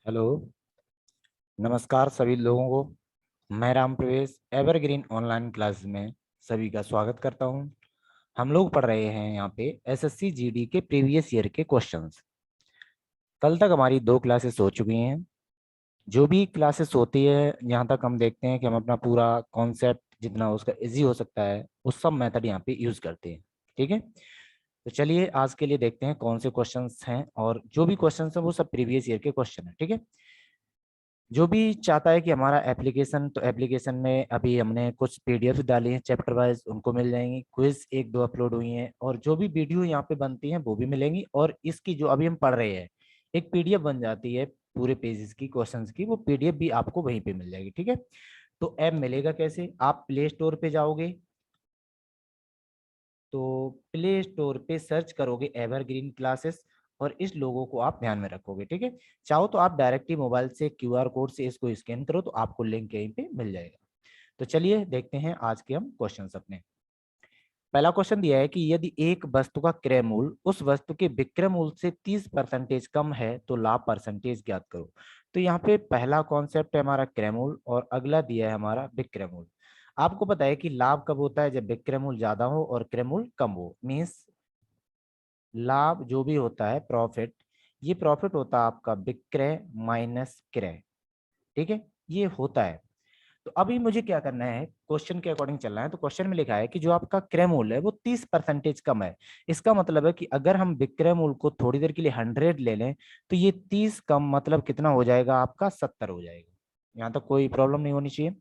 Hello, नमस्कार सभी लोगों को। मैं राम प्रवेश एवरग्रीन ऑनलाइन क्लास में सभी का स्वागत करता हूं। हम लोग पढ़ रहे हैं यहाँ पे एसएससी जीडी के प्रीवियस ईयर के क्वेश्चंस। कल तक हमारी 2 क्लासेस हो चुकी हैं। जो भी क्लासेस होती है यहाँ तक हम देखते हैं कि हम अपना पूरा कॉन्सेप्ट जितना उसका इजी हो सकता है उस सब मेथड यहाँ पे यूज करते हैं। ठीक है, तो चलिए आज के लिए देखते हैं कौन से क्वेश्चंस हैं, और जो भी क्वेश्चंस हैं वो सब प्रीवियस ईयर के क्वेश्चन है। ठीक है, जो भी चाहता है कि हमारा एप्लीकेशन, तो एप्लीकेशन में अभी हमने कुछ पीडीएफ डाली हैं चैप्टर वाइज, उनको मिल जाएंगी। क्विज 1-2 अपलोड हुई हैं, और जो भी वीडियो यहाँ पे बनती हैं वो भी मिलेंगी। और इसकी जो अभी हम पढ़ रहे हैं एक पीडीएफ बन जाती है पूरे पेजेस की क्वेश्चंस की, वो पीडीएफ भी आपको वहीं पे मिल जाएगी। ठीक है, तो ऐप मिलेगा कैसे? आप प्ले स्टोर पे जाओगे, तो प्ले स्टोर पे सर्च करोगे एवरग्रीन क्लासेस, और इस लोगों को आप ध्यान में रखोगे। ठीक है, चाहो तो आप डायरेक्टली मोबाइल से क्यूआर कोड से इसको स्कैन करो तो आपको लिंक यहीं पे मिल जाएगा। तो चलिए देखते हैं आज के हम क्वेश्चंस अपने। पहला क्वेश्चन दिया है कि यदि एक वस्तु का क्रय मूल्य उस वस्तु के विक्रय मूल्य से 30% कम है तो लाभ परसेंटेज ज्ञात करो। तो यहाँ पे पहला कॉन्सेप्ट है हमारा क्रय मूल्य, और अगला दिया है हमारा विक्रय मूल्य। आपको पता है कि लाभ कब होता है? जब विक्रय मूल्य ज्यादा हो और क्रय मूल्य कम हो। मीन्स लाभ जो भी होता है प्रॉफिट, ये प्रॉफिट होता है आपका विक्रय माइनस क्रय। ठीक है, ये होता है। तो अभी मुझे क्या करना है, क्वेश्चन के अकॉर्डिंग चलना है। तो क्वेश्चन में लिखा है कि जो आपका क्रय मूल्य है वो 30% कम है। इसका मतलब है कि अगर हम विक्रय मूल्य को थोड़ी देर के लिए 100 ले लें तो ये 30 कम मतलब कितना हो जाएगा? आपका 70 हो जाएगा। यहाँ तक कोई प्रॉब्लम नहीं होनी चाहिए।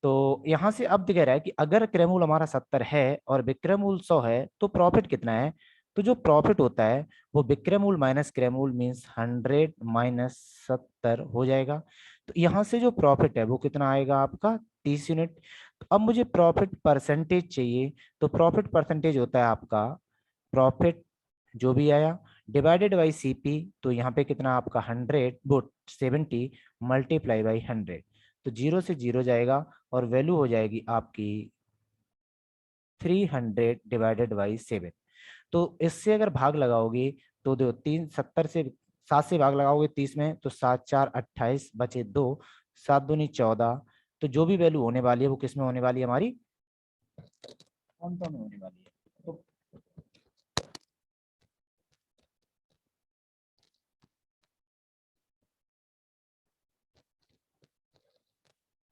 तो यहाँ से अब कह रहा है कि अगर क्रय मूल्य हमारा 70 है और विक्रय मूल्य 100 है तो प्रॉफिट कितना है? तो जो प्रॉफिट होता है वो विक्रय मूल्य माइनस क्रय मूल्य मीन्स 100 माइनस 70 हो जाएगा। तो यहाँ से जो प्रॉफिट है वो कितना आएगा? आपका 30 यूनिट। तो अब मुझे प्रॉफिट परसेंटेज चाहिए। तो प्रॉफिट परसेंटेज होता है आपका प्रॉफिट जो भी आया डिवाइडेड बाई सीपी। तो यहाँ पे कितना आपका 100 वो 70 मल्टीप्लाई बाई 100। तो 0 से 0 जाएगा और वैल्यू हो जाएगी आपकी 300 डिवाइडेड बाई 7। तो इससे अगर भाग लगाओगे तो दो 370 से 7 से भाग लगाओगे 30 में, तो 7 4 28 बचे 2, 7 दूनी 14। तो जो भी वैल्यू होने वाली है वो किस में होने वाली है? हमारी क्वांटम में होने वाली है। तो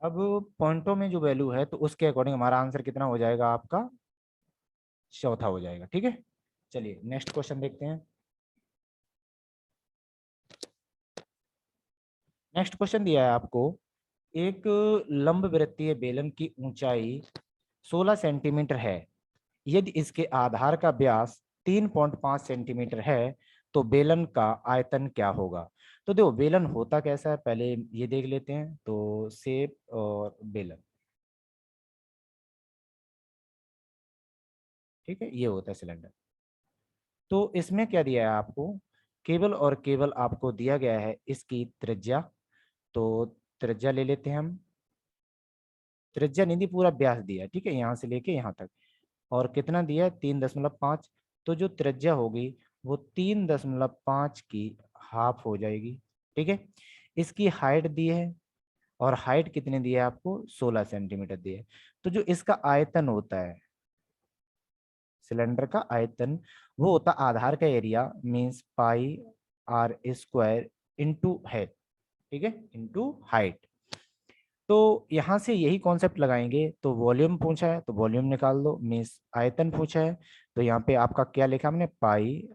अब पॉइंटों में जो वैल्यू है तो उसके अकॉर्डिंग हमारा आंसर कितना हो जाएगा? आपका चौथा हो जाएगा। ठीक है, चलिए नेक्स्ट क्वेश्चन देखते हैं। नेक्स्ट क्वेश्चन दिया है आपको, एक लंब वृत्तीय बेलन की ऊंचाई 16 सेंटीमीटर है। यदि इसके आधार का व्यास 3.5 सेंटीमीटर है तो बेलन का आयतन क्या होगा? तो देखो बेलन होता कैसा है पहले ये देख लेते हैं। तो शेप और बेलन, ठीक है, ये होता है सिलेंडर। तो इसमें क्या दिया है आपको? केवल और केवल आपको दिया गया है इसकी त्रिज्या। तो त्रिज्या ले लेते हैं हम। त्रिज्या नहीं दी, पूरा व्यास दिया है। ठीक है, यहाँ से लेके यहाँ तक। और कितना दिया है? 3.5। तो जो त्रिज्या होगी वो 3.5 की हाफ हो जाएगी। ठीक है, इसकी हाइट दी है, और हाइट कितनी दी है आपको? 16 सेंटीमीटर दी है। तो जो इसका आयतन होता है, सिलेंडर का आयतन, वो होता आधार का area means pi r square into height. ठीक है, इंटू हाइट। तो यहाँ से यही कॉन्सेप्ट लगाएंगे। तो वॉल्यूम पूछा है तो वॉल्यूम निकाल दो, मीन्स आयतन पूछा है तो यहाँ पे आपका क्या लिखा हमने? पाई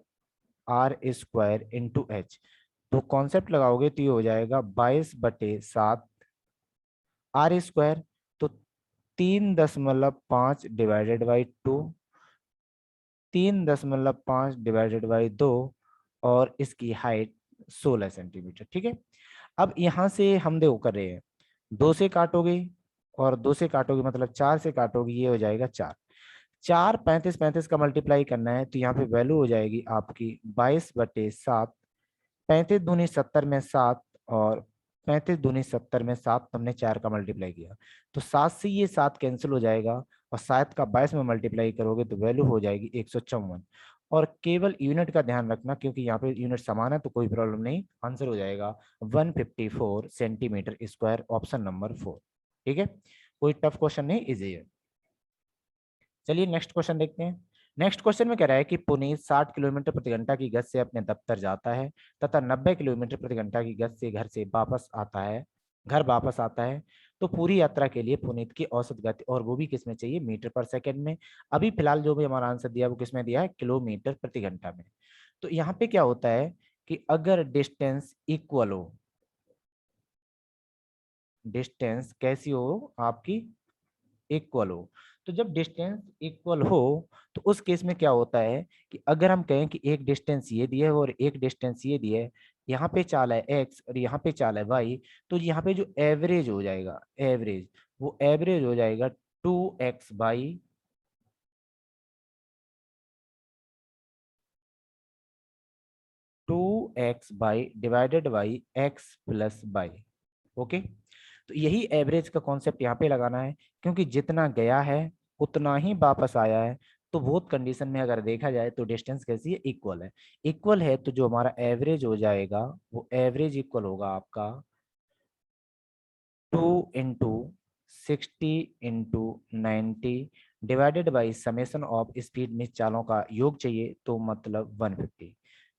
आर स्क्वायर इंटू एच। तो कॉन्सेप्ट लगाओगे तो ये हो जाएगा 22/7 आर स्क्वायर। तो 3.5 डिवाइडेड बाई 2, 3.5 डिवाइडेड बाई 2, और इसकी हाइट 16 सेंटीमीटर। ठीक है, अब यहाँ से हम देखो कर रहे हैं, 2 से काटोगे और 2 से काटोगे मतलब 4 से काटोगे, ये हो जाएगा 4। 4 35 35 का मल्टीप्लाई करना है तो यहाँ पे वैल्यू हो जाएगी आपकी 22/7। 35 दूनी 70 में 7, और 35 दूनी 70 में 7, तुमने 4 का मल्टीप्लाई किया तो 7 से ये 7 कैंसिल हो जाएगा, और 7 का 22 में मल्टीप्लाई करोगे तो वैल्यू हो जाएगी 154। और केवल यूनिट का ध्यान रखना क्योंकि यहाँ पे यूनिट समान है तो कोई प्रॉब्लम नहीं, आंसर हो जाएगा 154 सेंटीमीटर स्क्वायर, ऑप्शन नंबर 4। ठीक है, कोई टफ क्वेश्चन नहीं, इजी है। चलिए नेक्स्ट क्वेश्चन देखते हैं। नेक्स्ट क्वेश्चन में कह रहा है कि पुनीत 60 किलोमीटर प्रति घंटा की गति से अपने दफ्तर जाता है तथा 90 किलोमीटर प्रति घंटा की गति से घर वापस आता है। तो पूरी यात्रा के लिए पुनीत की औसत गति, और वो भी किसमें चाहिए, मीटर पर सेकंड में। अभी फिलहाल जो भी हमारा आंसर दिया वो किसमें दिया है, किलोमीटर प्रति घंटा में। तो यहाँ पे क्या होता है कि अगर डिस्टेंस इक्वल हो, डिस्टेंस कैसी हो आपकी, इक्वल हो, तो जब डिस्टेंस इक्वल हो तो उस केस में क्या होता है कि अगर हम कहें कि एक डिस्टेंस ये दिया है और एक डिस्टेंस ये दिया है, यहाँ पे चाल है x और यहाँ पे चाल है y, तो यहाँ पे जो एवरेज हो जाएगा, एवरेज, वो एवरेज हो जाएगा 2x by 2x divided by x plus by. Okay, तो यही एवरेज का कॉन्सेप्ट यहाँ पे लगाना है क्योंकि जितना गया है उतना ही वापस आया है। तो बोथ कंडीशन में अगर देखा जाए तो डिस्टेंस कैसी है, इक्वल है। इक्वल है तो जो हमारा एवरेज हो जाएगा वो एवरेज इक्वल होगा आपका 2 × 60 × 90 divided by summation of speed में चालों का योग चाहिए तो मतलब 150।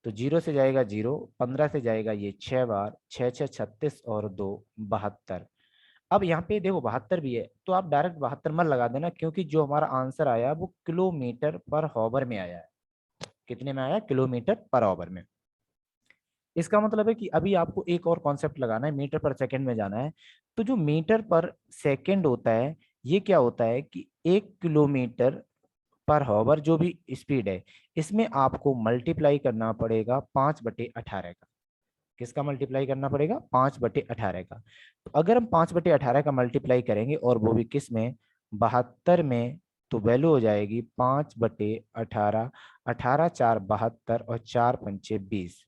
तो 0 से जाएगा 0, 15 से जाएगा ये 6 बार, 6 6 36 और 2 72। अब यहाँ पे देखो 72 भी है तो आप डायरेक्ट 72 मत लगा देना क्योंकि जो हमारा आंसर आया वो किलोमीटर पर हॉवर में आया है। कितने में आया, किलोमीटर पर हॉवर में। इसका मतलब है कि अभी आपको एक और कॉन्सेप्ट लगाना है, मीटर पर सेकंड में जाना है। तो जो मीटर पर सेकंड होता है ये क्या होता है कि 1 किलोमीटर पर हॉवर जो भी स्पीड है इसमें आपको मल्टीप्लाई करना पड़ेगा 5/18 का। किसका मल्टीप्लाई करना पड़ेगा, 5/18 का। तो अगर हम 5/18 का मल्टीप्लाई करेंगे और वो भी किस में, 72 में, तो वैल्यू हो जाएगी 5/18, 18 4 72 और 4 पंचे 20।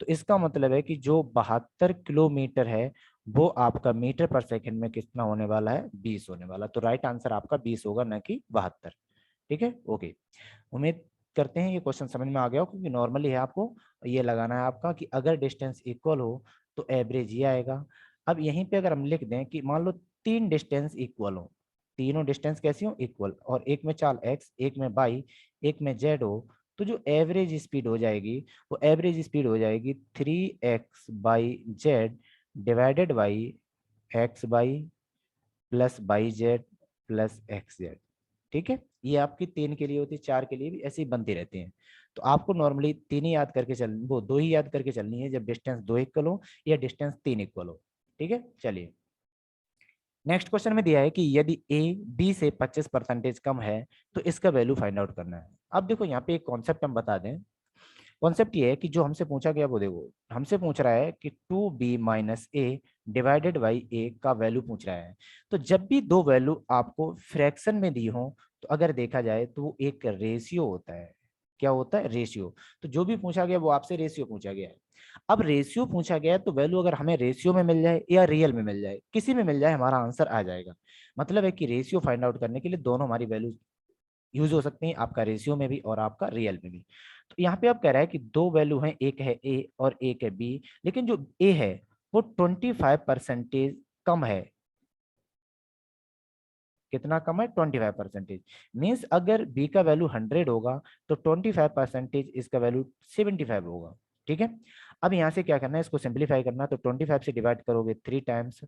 तो इसका मतलब है कि जो 72 किलोमीटर है वो आपका मीटर पर सेकंड में कितना होने वाला है, 20 होने वाला। तो राइट आंसर आपका 20 होगा, न कि 72। ठीक है, ओके। उम्मीद करते हैं ये क्वेश्चन समझ में आ गया हो क्योंकि नॉर्मली है, आपको ये लगाना है आपका कि अगर डिस्टेंस इक्वल हो तो एवरेज ये आएगा। अब यहीं पे अगर हम लिख दें कि मान लो 3 डिस्टेंस इक्वल हो, तीनों डिस्टेंस कैसी हो, इक्वल, और एक में चाल x, एक में y, एक में z हो, तो जो एवरेज स्पीड हो जाएगी वो एवरेज स्पीड हो जाएगी 3x/z divided by x/y plus y/z plus xz। ठीक है, ये आपकी 3 के लिए होती है, 4 के लिए भी ऐसे ही बनती रहती हैं। तो आपको नॉर्मली 3 ही याद करके चल, वो 2 ही याद करके चलनी है जब डिस्टेंस 2 इक्वल हो या डिस्टेंस 3 इक्वल हो। ठीक है, चलिए नेक्स्ट क्वेश्चन में दिया है कि यदि a b से 25% कम है तो इसका वैल्यू फाइंड आउट करना है। अब देखो यहाँ पे एक कॉन्सेप्ट हम बता दें। कॉन्सेप्ट ये है कि जो हमसे पूछा गया वो देखो, हमसे पूछ रहा है कि 2b-a डिवाइडेड बाई a का वैल्यू पूछ रहा है। तो जब भी दो वैल्यू आपको फ्रैक्शन में दी हो तो अगर देखा जाए तो वो एक रेशियो होता है। क्या होता है, रेशियो। तो जो भी पूछा गया वो आपसे रेशियो पूछा गया है। अब रेशियो पूछा गया है तो वैल्यू अगर हमें रेशियो में मिल जाए या रियल में मिल जाए, किसी में मिल जाए, हमारा आंसर आ जाएगा। मतलब है कि रेशियो फाइंड आउट करने के लिए दोनों हमारी वैल्यू यूज हो सकती है, आपका रेशियो में भी और आपका रियल में भी। तो यहाँ पे आप कह रहा है कि दो वैल्यू हैं, एक है ए और एक है बी, लेकिन जो ए है वो 25% कम है। कितना कम है, 25%। मीन्स अगर बी का वैल्यू 100 होगा तो 25% इसका वैल्यू 75 होगा। ठीक है, अब यहाँ से क्या करना है, इसको सिंप्लीफाई करना है। तो 25 से डिवाइड करोगे 3 टाइम्स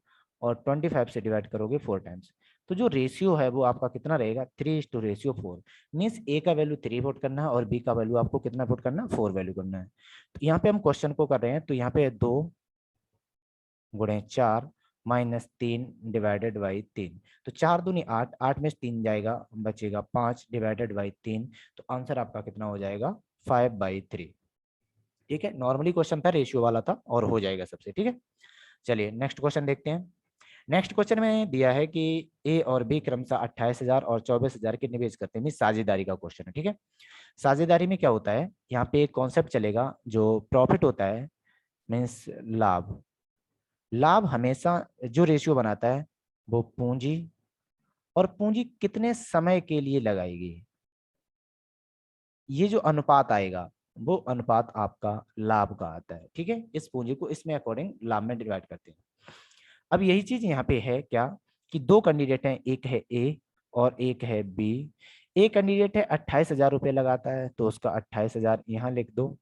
और 25 से डिवाइड करोगे 4 टाइम्स। तो जो रेशियो है वो आपका कितना रहेगा, 3:4। मीन्स ए का वैल्यू 3 पुट करना है और बी का वैल्यू आपको कितना पुट करना है, 4 वैल्यू करना है। तो यहाँ पे हम क्वेश्चन को कर रहे हैं तो यहाँ पे 2 × 4 -3 डिवाइडेड बाई 3। तो 4 दूनी 8, 8 में से 3 जाएगा, बचेगा 5 डिवाइडेड बाई 3। तो आंसर आपका कितना हो जाएगा, 5/3। ठीक है, नॉर्मली क्वेश्चन था, रेशियो वाला था और हो जाएगा सबसे। ठीक है, चलिए नेक्स्ट क्वेश्चन देखते हैं। नेक्स्ट क्वेश्चन में दिया है कि ए और बी क्रमशः 28,000 और 24,000 के निवेश करते हैं। साझेदारी का क्वेश्चन है। ठीक है, साझेदारी में क्या होता है, यहाँ पे एक कॉन्सेप्ट चलेगा, जो प्रॉफिट होता है मीन्स लाभ। लाभ हमेशा जो रेशियो बनाता है वो पूंजी, और पूंजी कितने समय के लिए लगाएगी। ये जो अनुपात आएगा वो अनुपात आपका लाभ का आता है, ठीक है। इस पूंजी को इसमें अकॉर्डिंग लाभ में डिवाइड करते हैं। अब यही चीज यहाँ पे है क्या कि दो कैंडिडेट हैं, एक है ए और एक है बी। ए कैंडिडेट है 28,000 रुपये लगाता है तो उसका 28,000 यहाँ लिख दो,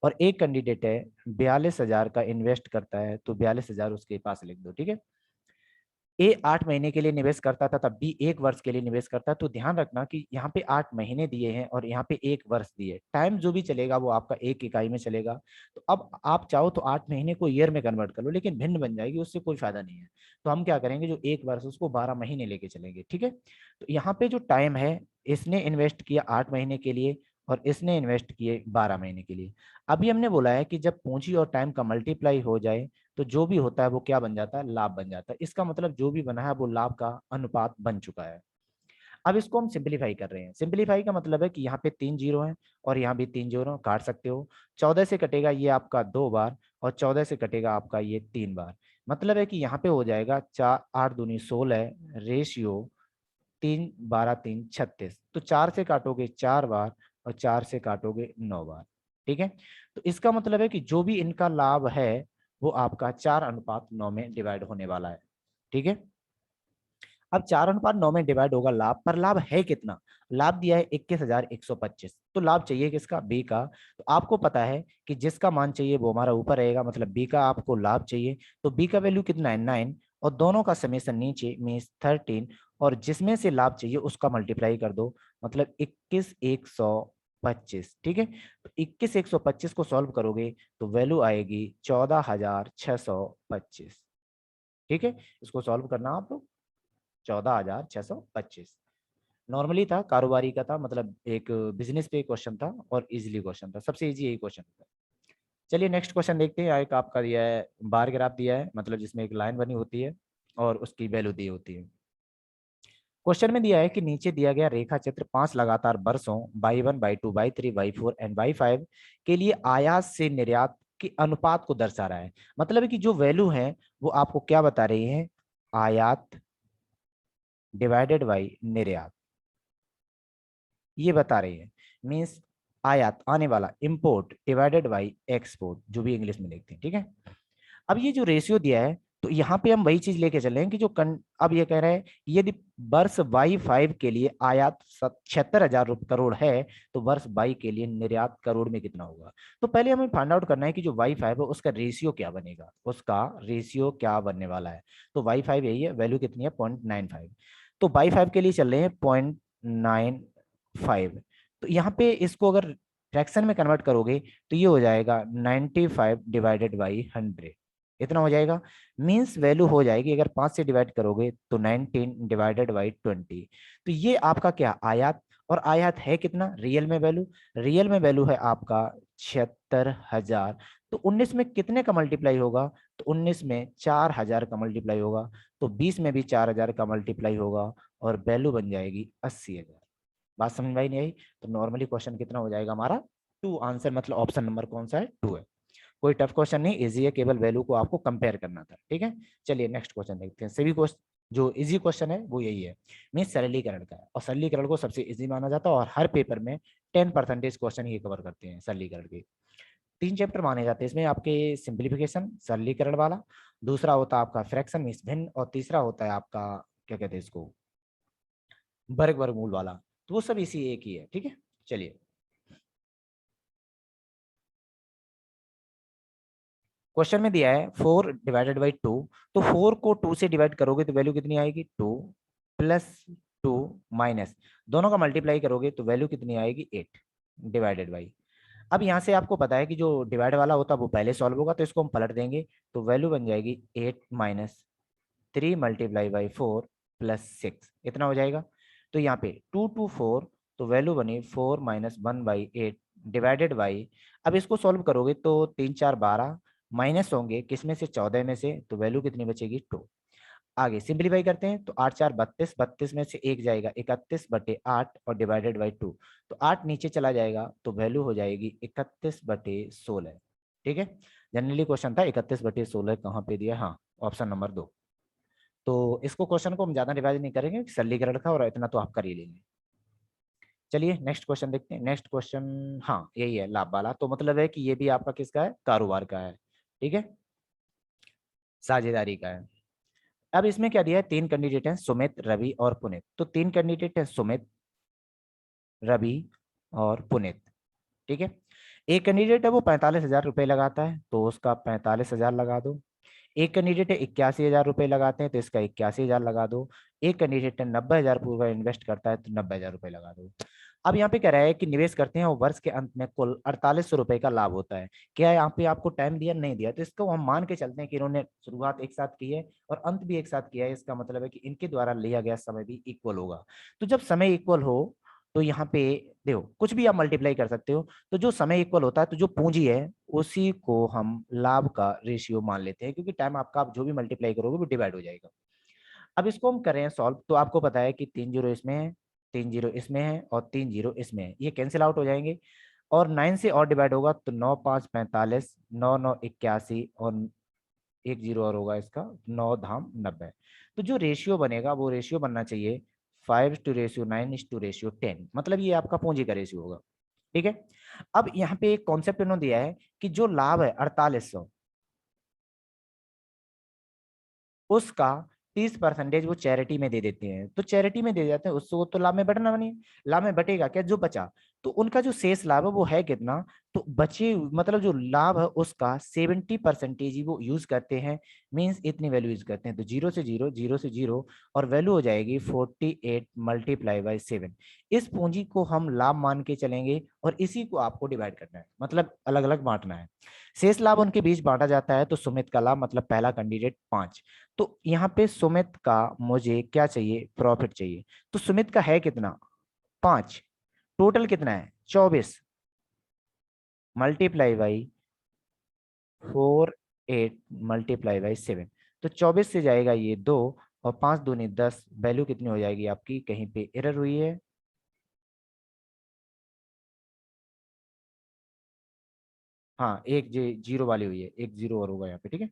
और एक कैंडिडेट है 42,000 का इन्वेस्ट करता है तो 42,000 उसके पास लिख दो, ठीक है। ए 8 महीने के लिए निवेश करता था, तब बी 1 वर्ष के लिए निवेश करता है। तो ध्यान रखना कि यहाँ पे 8 महीने दिए हैं और यहाँ पे 1 वर्ष दिए। टाइम जो भी चलेगा वो आपका 1 इकाई में चलेगा। तो अब आप चाहो तो 8 महीने को ईयर में कन्वर्ट कर लो, लेकिन भिन्न बन जाएगी, उससे कोई फायदा नहीं है। तो हम क्या करेंगे, जो 1 वर्ष उसको 12 महीने लेके चलेंगे, ठीक है। तो यहाँ पे जो टाइम है, इसने इन्वेस्ट किया 8 महीने के लिए और इसने इन्वेस्ट किए 12 महीने के लिए। अभी हमने बोला है कि जब पूंजी और टाइम का मल्टीप्लाई हो जाए तो जो भी होता है वो क्या बन जाता है, लाभ बन जाता है। इसका मतलब जो भी बना है वो लाभ का अनुपात बन चुका है। अब इसको हम सिंपलीफाई कर रहे हैं। सिंपलीफाई का मतलब है कि यहाँ पे 3 जीरो हैं और यहाँ भी 3 जीरो, काट सकते हो। 14 से कटेगा ये आपका 2 बार और 14 से कटेगा आपका ये 3 बार। मतलब है कि यहाँ पे हो जाएगा 4 8 दूनी 16 रेशियो 3 12 3 36। तो 4 से काटोगे 4 बार और 4 से काटोगे 9 बार, ठीक है। तो इसका मतलब है कि जो भी इनका लाभ है वो आपका 4:9 में डिवाइड होने वाला है, ठीक है। अब 4:9 में डिवाइड होगा लाभ, पर लाभ है कितना? लाभ दिया है 21,125। तो लाभ चाहिए किसका? बी का। तो आपको पता है कि जिसका मान चाहिए वो हमारा ऊपर रहेगा, मतलब बी का आपको लाभ चाहिए। तो बी का वैल्यू कितना है? 9, और दोनों का समेशन नीचे मीन्स 13, और जिसमें से लाभ चाहिए उसका मल्टीप्लाई कर दो, मतलब 21,125, ठीक है। तो 21,125 को सॉल्व करोगे तो वैल्यू आएगी 14,625, ठीक है। इसको सॉल्व करना आप लोग। 14,625 नॉर्मली था, कारोबारी का था, मतलब एक बिजनेस पे क्वेश्चन था और इजीली क्वेश्चन था, सबसे इजी यही क्वेश्चन था। चलिए नेक्स्ट क्वेश्चन देखते हैं। एक आपका दिया है बार ग्राफ दिया है, मतलब जिसमें एक लाइन बनी होती है और उसकी वैल्यू दी होती है। क्वेश्चन में दिया है कि नीचे दिया गया रेखा चित्र 5 लगातार वर्षों Y1 Y2 Y3 Y4 and Y5 के लिए आयात से निर्यात के अनुपात को दर्शा रहा है। मतलब है कि जो वैल्यू है वो आपको क्या बता रही है? आयात डिवाइडेड बाई निर्यात, ये बता रही है। मीन्स आयात आने वाला, इंपोर्ट डिवाइडेड बाई एक्सपोर्ट, जो भी इंग्लिश में लिखते हैं, ठीक है। अब ये जो रेशियो दिया है तो यहाँ पे हम वही चीज लेके चले हैं कि जो अब ये कह रहे हैं यदि वर्ष Y5 के लिए आयात 76,000 करोड़ है तो वर्ष Y के लिए निर्यात करोड़ में कितना होगा। तो पहले हमें फाइंड आउट करना है कि जो Y5 है उसका रेशियो क्या बनेगा, उसका रेशियो क्या बनने वाला है। तो Y5 यही है, वैल्यू कितनी है? 0.95। तो Y5 के लिए चल रहे हैं 0.95। तो यहाँ पे इसको अगर फ्रैक्शन में कन्वर्ट करोगे तो ये हो जाएगा 95 डिवाइडेड बाई 100, इतना हो जाएगा। मींस वैल्यू हो जाएगी, अगर 5 से डिवाइड करोगे तो 19 डिवाइडेड बाई 20। तो ये आपका क्या आयात, और आयात है कितना रियल में वैल्यू? रियल में वैल्यू है आपका 76,000। तो 19 में कितने का मल्टीप्लाई होगा? तो 19 में 4,000 का मल्टीप्लाई होगा, तो 20 में भी 4,000 का मल्टीप्लाई होगा और वैल्यू बन जाएगी 80,000। बात समझ में आई नहीं आई? तो नॉर्मली क्वेश्चन कितना हो जाएगा हमारा? 2 आंसर, मतलब ऑप्शन नंबर कौन सा है? 2 है। कोई टफ क्वेश्चन नहीं, इजी है, केवल वैल्यू को आपको कंपेयर करना था, ठीक है। चलिए नेक्स्ट क्वेश्चन देखते हैं। सभी क्वेश्चन जो इजी क्वेश्चन है वो यही है, मीन सरलीकरण का है, और सरलीकरण को सबसे इजी माना जाता है और हर पेपर में 10% क्वेश्चन ही कवर करते हैं सरलीकरण के। 3 चैप्टर माने जाते हैं इसमें आपके, सिंप्लीफिकेशन सरलीकरण वाला, दूसरा होता है आपका फ्रैक्शन मीन्स भिन्न, और तीसरा होता है आपका क्या कहते हैं इसको, वर्ग वर्गमूल वाला। तो वो सब इसी एक ही है, ठीक है। चलिए क्वेश्चन में दिया है 4/2। तो 4 को 2 से डिवाइड करोगे तो वैल्यू कितनी आएगी? 2 प्लस 2 माइनस, दोनों का मल्टीप्लाई करोगे तो वैल्यू कितनी आएगी? 8 डिवाइडेड बाई। अब यहाँ से आपको पता है कि जो डिवाइड वाला होता है वो पहले सॉल्व होगा, तो इसको हम पलट देंगे तो वैल्यू बन जाएगी 8 माइनस 3 मल्टीप्लाई बाई 4 प्लस 6, इतना हो जाएगा। तो यहाँ पे 2 2 4, तो वैल्यू बनी 4 माइनस 1/8 डिवाइडेड बाई। अब इसको सॉल्व करोगे तो 3 4 12, माइनस होंगे किसमें से? 14 में से, तो वैल्यू कितनी बचेगी? 2। आगे सिंप्लीफाई करते हैं तो 8 4 32, 32 में से एक जाएगा 31/8 और डिवाइडेड बाई 2। तो 8 नीचे चला जाएगा तो वैल्यू हो जाएगी 31/16, ठीक है। जनरली क्वेश्चन था 31/16 कहाँ पे दिया? हाँ, ऑप्शन नंबर 2। तो इसको क्वेश्चन को हम ज्यादा रिवाइज नहीं करेंगे, सरलीकरण का और इतना तो आप कर ही लेंगे। चलिए नेक्स्ट क्वेश्चन देखते हैं। नेक्स्ट क्वेश्चन, हाँ यही है लाभ वाला, तो मतलब है कि ये भी आपका किसका है, कारोबार का है, ठीक है, साझेदारी का है। अब इसमें क्या दिया है, तीन कैंडिडेट हैं, सुमित, रवि और पुनीत। तो तीन कैंडिडेट हैं, सुमित, रवि और पुनीत, ठीक है। एक कैंडिडेट है वो 45,000 रुपये लगाता है, तो उसका 45,000 लगा दो। एक कैंडिडेट है 81,000 रुपये लगाते हैं, तो इसका 81,000 लगा दो। एक कैंडिडेट है 90,000 पूरा इन्वेस्ट करता है, तो 90,000 रुपये लगा दो। अब यहाँ पे कह रहा है कि निवेश करते हैं और वर्ष के अंत में कुल 4800 रुपये का लाभ होता है। क्या है यहाँ पे आपको टाइम दिया, नहीं दिया, तो इसको हम मान के चलते हैं कि इन्होंने शुरुआत एक साथ की है और अंत भी एक साथ किया है। इसका मतलब है कि इनके द्वारा लिया गया समय भी इक्वल होगा। तो जब समय इक्वल हो तो यहाँ पे देखो कुछ भी आप मल्टीप्लाई कर सकते हो। तो जो समय इक्वल होता है तो जो पूंजी है उसी को हम लाभ का रेशियो मान लेते हैं, क्योंकि टाइम आपका आप जो भी मल्टीप्लाई करोगे वो डिवाइड हो जाएगा। अब इसको हम करें सॉल्व, तो आपको पता है कि 3 जीरो इसमें है, 3 जीरो इसमें है और 3 जीरो इसमें है, ये कैंसिल आउट हो जाएंगे। और 9 से और डिवाइड होगा तो 9 5 45, 9 9 81 और एक जीरो और होगा इसका, 9 धाम 90। तो जो रेशियो बनेगा वो रेशियो बनना चाहिए 5:9:10, मतलब ये आपका पूंजी का रेशियो होगा, ठीक है। अब यहाँ पे एक कॉन्सेप्ट इन्होंने दिया है कि जो लाभ है 4800, उसका 30% वो चैरिटी में दे देते हैं। तो चैरिटी में दे जाते हैं उसको, तो लाभ में बटना बनी, लाभ में बटेगा क्या, जो बचा। तो उनका जो शेष लाभ है वो है कितना, तो बचे मतलब जो लाभ है उसका 70% ही वो यूज करते हैं, मींस इतनी वैल्यू यूज करते हैं। तो जीरो से जीरो, जीरो से जीरो, और वैल्यू हो जाएगी 48 मल्टीप्लाई बाई 7। इस पूंजी को हम लाभ मान के चलेंगे और इसी को आपको डिवाइड करना है, मतलब अलग अलग बांटना है। शेष लाभ उनके बीच बांटा जाता है। तो सुमित का लाभ मतलब पहला कैंडिडेट 5। तो यहाँ पे सुमित का मुझे क्या चाहिए, प्रॉफिट चाहिए। तो सुमित का है कितना, 5, टोटल कितना है 24 मल्टीप्लाई बाई 48 मल्टीप्लाई बाई 7। तो 24 से जाएगा ये 2 और 5 दूनी 10, वैल्यू कितनी हो जाएगी आपकी, कहीं पे एरर हुई है, हाँ एक जीरो वाली हुई है, एक जीरो और होगा यहाँ पे, ठीक है।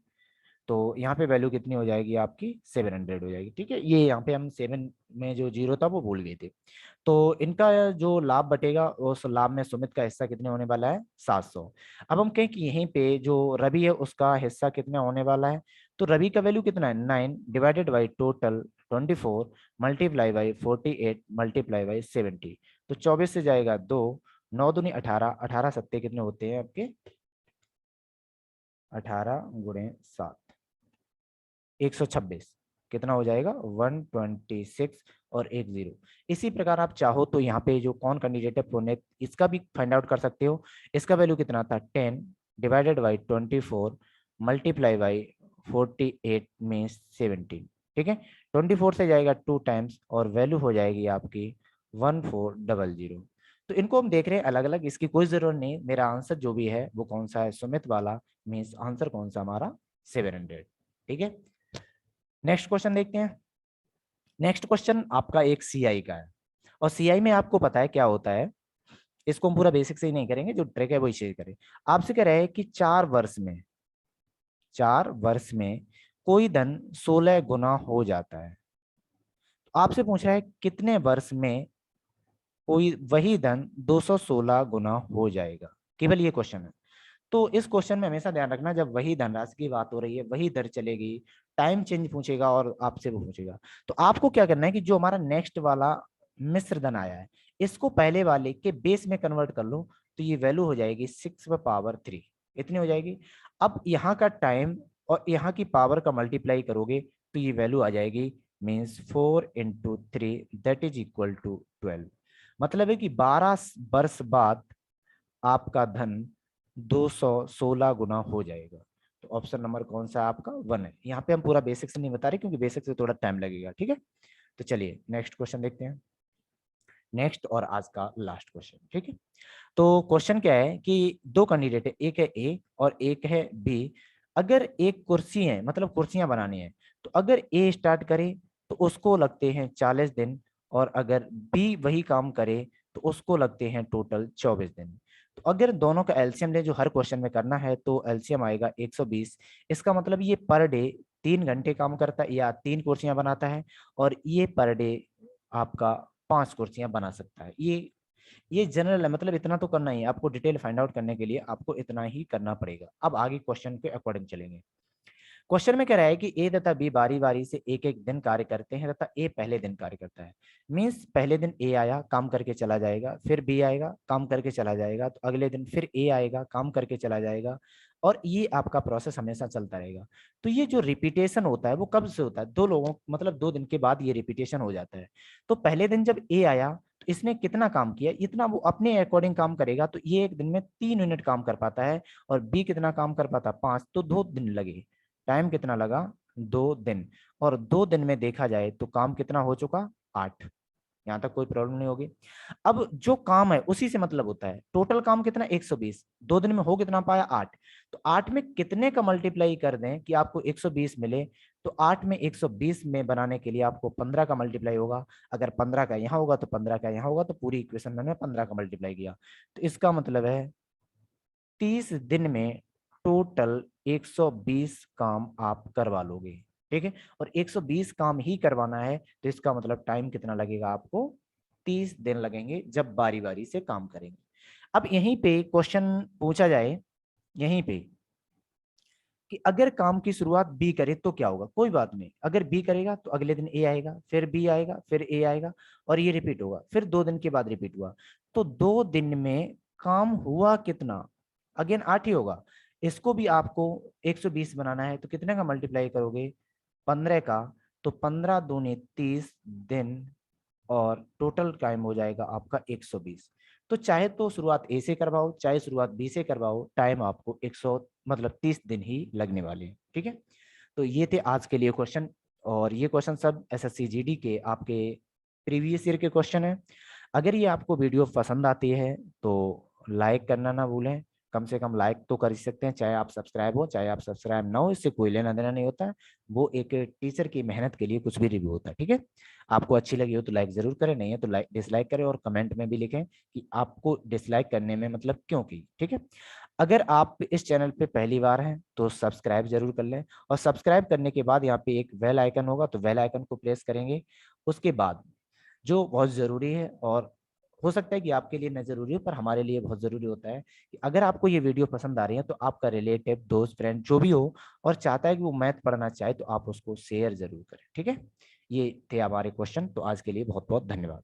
तो यहाँ पे वैल्यू कितनी हो जाएगी आपकी, 700 हो जाएगी, ठीक है। ये यहाँ पे हम 7 में जो जीरो था वो भूल गए थे। तो इनका जो लाभ बटेगा उस लाभ में सुमित का हिस्सा कितने होने वाला है, 700। अब हम कहें कि यहीं पे जो रवि है उसका हिस्सा कितने होने वाला है, तो रवि का वैल्यू कितना है, 9 divided by total 24 multiply by 48 multiply by 70। तो 24 से जाएगा 2, 9 दूनी 18, 18 सत्ते कितने होते हैं आपके, 18 × 7, 126, कितना हो जाएगा 126 और एक जीरो। इसी प्रकार आप चाहो तो यहाँ पे जो कौन कैंडिडेट है पुनीत, इसका भी फाइंड आउट कर सकते हो। इसका वैल्यू कितना था, 10 डिवाइडेड बाई 24 मल्टीप्लाई बाई 48 में 17, ठीक है। 24 से जाएगा 2 टाइम्स और वैल्यू हो जाएगी आपकी 1400। तो इनको हम देख रहे हैं अलग अलग, इसकी कोई जरूरत नहीं, मेरा आंसर जो भी है वो कौन सा है, सुमित वाला, मीन्स आंसर कौन सा हमारा 700, ठीक है। नेक्स्ट क्वेश्चन देखते हैं। नेक्स्ट क्वेश्चन आपका एक सीआई का है, और सीआई में आपको पता है क्या होता है, इसको हम पूरा बेसिक से ही नहीं करेंगे, जो ट्रिक है वही शेयर करें। आपसे कह रहे हैं कि 4 वर्ष में कोई धन 16 गुना हो जाता है। तो आपसे पूछ रहा है कितने वर्ष में कोई वही धन 216 गुना हो जाएगा, केवल ये क्वेश्चन है। तो इस क्वेश्चन में हमेशा ध्यान रखना, जब वही धनराशि की बात हो रही है वही दर चलेगी, टाइम चेंज पूछेगा और आपसे वो पूछेगा। तो आपको क्या करना है कि जो हमारा नेक्स्ट वाला मिश्र धन आया है इसको पहले वाले के बेस में कन्वर्ट कर लो, तो ये वैल्यू हो जाएगी 6 × 3, इतनी हो जाएगी। अब यहाँ का टाइम और यहाँ की पावर का मल्टीप्लाई करोगे तो ये वैल्यू आ जाएगी, means 4 × 3 that is equal to 12। मतलब है कि 12 वर्ष बाद आपका धन 216 गुना हो जाएगा। तो ऑप्शन नंबर कौन सा है आपका, 1 है। यहाँ पे हम पूरा बेसिक से नहीं बता रहे क्योंकि बेसिक से थोड़ा टाइम लगेगा, ठीक है। तो चलिए नेक्स्ट क्वेश्चन देखते हैं, नेक्स्ट और आज का लास्ट क्वेश्चन, ठीक है। तो क्वेश्चन क्या है कि दो कैंडिडेट है, एक है ए और एक है बी। अगर एक कुर्सी है, मतलब कुर्सियां बनानी है, तो अगर ए स्टार्ट करे तो उसको लगते हैं 40 दिन, और अगर बी वही काम करे तो उसको लगते हैं टोटल 24 दिन। तो अगर दोनों का एलसीएम ले, जो हर क्वेश्चन में करना है, तो एलसीएम आएगा 120। इसका मतलब ये पर डे 3 घंटे काम करता है या 3 कुर्सियां बनाता है, और ये पर डे आपका 5 कुर्सियां बना सकता है। ये ये जनरल है, मतलब इतना तो करना ही है आपको, डिटेल फाइंड आउट करने के लिए आपको इतना ही करना पड़ेगा। अब आगे क्वेश्चन के अकॉर्डिंग चलेंगे। क्वेश्चन में कह रहा है कि ए तथा बी बारी बारी से एक एक दिन कार्य करते हैं तथा ए पहले दिन कार्य करता है। मीन्स पहले दिन ए आया, काम करके चला जाएगा, फिर बी आएगा, काम करके चला जाएगा, तो अगले दिन फिर ए आएगा, काम करके चला जाएगा, और ये आपका प्रोसेस हमेशा चलता रहेगा। तो ये जो रिपीटेशन होता है वो कब से होता है, दो लोगों मतलब 2 दिन के बाद ये रिपीटेशन हो जाता है। तो पहले दिन जब ए आया तो इसने कितना काम किया, इतना वो अपने अकॉर्डिंग काम करेगा, तो ये एक दिन में 3 यूनिट काम कर पाता है, और बी कितना काम कर पाता, 5, तो 2 दिन लगे। टाइम कितना लगा, 2 दिन। और 2 दिन में देखा जाए तो काम कितना हो चुका, 8। यहाँ तक कोई प्रॉब्लम नहीं होगी। अब जो काम है उसी से मतलब होता है, टोटल काम कितना 120, 2 दिन में हो कितना पाया, 8। तो 8 में कितने का मल्टीप्लाई कर दें कि आपको 120 मिले, तो 8 में 120 में बनाने के लिए आपको 15 का मल्टीप्लाई होगा। अगर 15 का यहाँ होगा तो 15 का यहाँ होगा, तो पूरी इक्वेशन मैंने 15 का मल्टीप्लाई किया। तो इसका मतलब है 30 दिन में टोटल 120 काम आप करवा लोगे। ठीक है, और 120 काम ही करवाना है, तो इसका मतलब टाइम कितना लगेगा आपको, 30 दिन लगेंगे जब बारी बारी से काम करेंगे। अब यहीं पे क्वेश्चन पूछा जाए, यहीं पे, कि अगर काम की शुरुआत बी करे तो क्या होगा। कोई बात नहीं, अगर बी करेगा तो अगले दिन ए आएगा, फिर बी आएगा, फिर ए आएगा, और ये रिपीट होगा, फिर 2 दिन के बाद रिपीट हुआ। तो 2 दिन में काम हुआ कितना, अगेन 8 ही होगा। इसको भी आपको 120 बनाना है, तो कितने का मल्टीप्लाई करोगे, 15 का। तो 15 दूनी 30 दिन, और टोटल टाइम हो जाएगा आपका 120। तो चाहे तो शुरुआत ए से करवाओ, चाहे शुरुआत बी से करवाओ, टाइम आपको 100 मतलब 30 दिन ही लगने वाले हैं। ठीक है, तो ये थे आज के लिए क्वेश्चन, और ये क्वेश्चन सब एसएससी जीडी के आपके प्रीवियस ईयर के क्वेश्चन है। अगर ये आपको वीडियो पसंद आती है तो लाइक करना ना भूलें, कम से कम लाइक तो कर ही सकते हैं, चाहे आप सब्सक्राइब हो चाहे आप सब्सक्राइब ना हो, इससे कोई लेना देना नहीं होता है। वो एक टीचर की मेहनत के लिए कुछ भी रिव्यू होता है। ठीक है, आपको अच्छी लगी हो तो लाइक जरूर करें, नहीं है तो लाइक डिसलाइक करें, और कमेंट में भी लिखें कि आपको डिसलाइक करने में मतलब क्यों की। ठीक है, अगर आप इस चैनल पे पहली बार हैं तो सब्सक्राइब जरूर कर लें, और सब्सक्राइब करने के बाद यहाँ पे एक बेल आइकन होगा, तो बेल आइकन को प्रेस करेंगे। उसके बाद जो बहुत ज़रूरी है, और हो सकता है कि आपके लिए न जरूरी हो, पर हमारे लिए बहुत ज़रूरी होता है, कि अगर आपको ये वीडियो पसंद आ रही है तो आपका रिलेटिव, दोस्त, फ्रेंड जो भी हो, और चाहता है कि वो मैथ पढ़ना चाहे, तो आप उसको शेयर जरूर करें। ठीक है, ये थे हमारे क्वेश्चन, तो आज के लिए बहुत बहुत धन्यवाद।